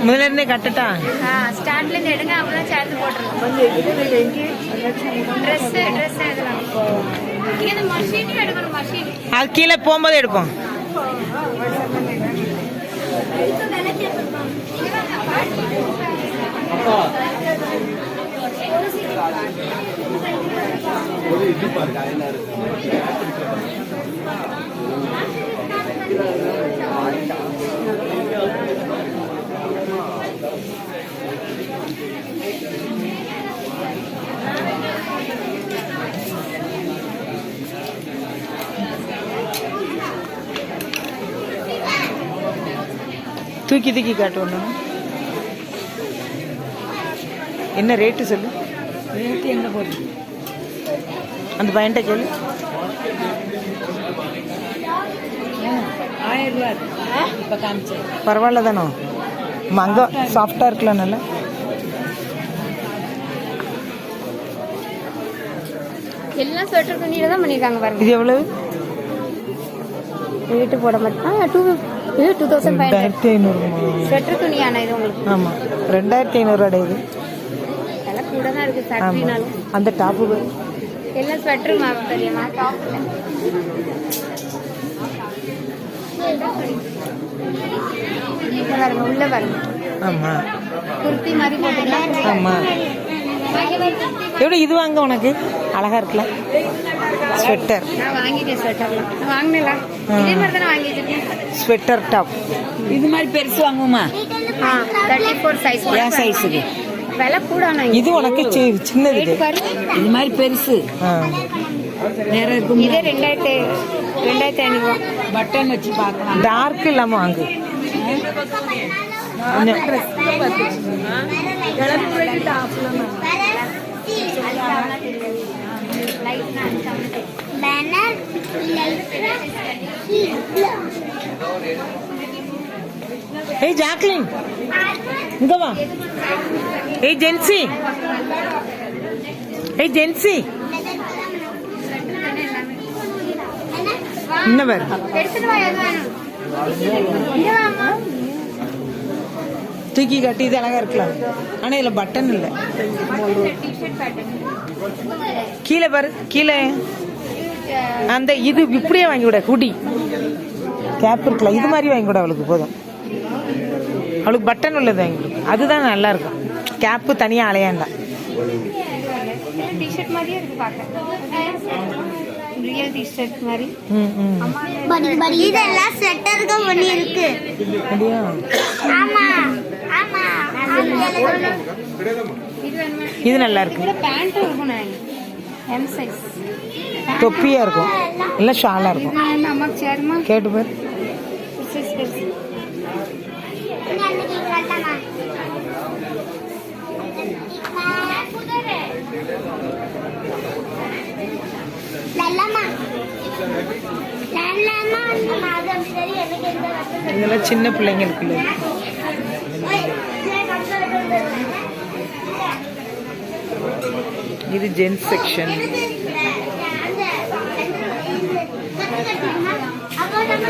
முதல்ல இருந்தே கட்டட்டா? ஸ்டாண்ட்ல இருந்து எடுங்க, அப்புறம் சேர்த்து போட்டுருங்க. ட்ரெஸ் எடுக்கலாம். நீங்க மஷின் எடுக்கணும். மஷின் அது கீழே போகும்போது எடுப்போம். தூக்கி தூக்கி காட்டுவோம். என்ன ரேட்டு சொல்லு. ரேட்டு எங்கே போகுது? அந்த பையன்ட்ட கேளு. 1000 ரூபா இப்போ காமிச்சேன். பரவாயில்ல தானோ? மங்க சாஃப்டாக இருக்கலாம் நல்லா. எல்லாம் ஸ்வெட்டர் துணியில தான் பண்ணியிருக்காங்க பாருங்க. இது எவ்வளவு? வீட்டு போட மாட்டேன். 2500 ஸ்வெட்டர் துணியான இது உங்களுக்கு. ஆமாம், 2500 அடையுது. எல்லாம் கூட தான் இருக்கு ஃபேக்டரினாலும். அந்த டாப்பு எல்லாம் ஸ்வெட்டர் தெரியுமா? டாப் பாருங்க, உள்ள பாருங்க. ஆமாம், குர்த்தி மாதிரி போட்டுக்கலாம். ஆமாம். எவ்வளோ இது வாங்க? உனக்கு அழகா இருக்குல்ல ஸ்வெட்டர். நான் வாங்கிட்டேன் ஸ்வெட்டர். வாங்கினேன்ல, இதே மாதிரி தானே வாங்கி வச்சிருக்கேன். ஸ்வெட்டர் டாப் இது மாதிரி பெருசு வாங்குமா? 34 சைஸ். என் சைஸுக்கு விலை கூட. இது உனக்கு சின்னது. இது மாதிரி பெருசு நேரம் இருக்கும். இதே 2500 பட்டன் வச்சு பார்க்கலாம். டார்க் இல்லாம வாங்கு. ஏய் ஜாக்லின், இங்க வா. ஏய் ஜென்சி, ஏய் ஜென்சி, என்ன பேர்? தூக்கி கட்டி இது அழகா இருக்கலாம். ஆனா இதுல பட்டன் இல்லை. கீழே பாரு, கீழே அந்த இது இப்படியே வாங்கி விட. குடி கேப் இருக்குல்ல, இது மாதிரி வாங்கி விட. அவளுக்கு போதும். அவளுக்கு பட்டன் உள்ளது வாங்கி விடு. அதுதான் நல்லா இருக்கும். கேப்பு தனியா அலையாண்டா. டிஷர்ட் மாதிரியே இருக்கு பார்க்க. ரியல் டிஷர்ட் மாதிரி. இதெல்லாம் ஸ்வெட்டருக்கு ஒண்ணு இருக்கு. அப்படியா? ஆமா ஆமா. இது நல்லா இருக்கு. இதுல பேண்ட் இருக்கும். M சைஸ் தொப்பியா இருக்கும், இல்ல ஷாலா இருக்கும். அம்மாக்கு சேருமா? கேட்டு பாரு. இதெல்லாம் சின்ன பிள்ளைங்களுக்கு. இது ஜென்ஸ் செக்ஷன். அப்போ நம்ம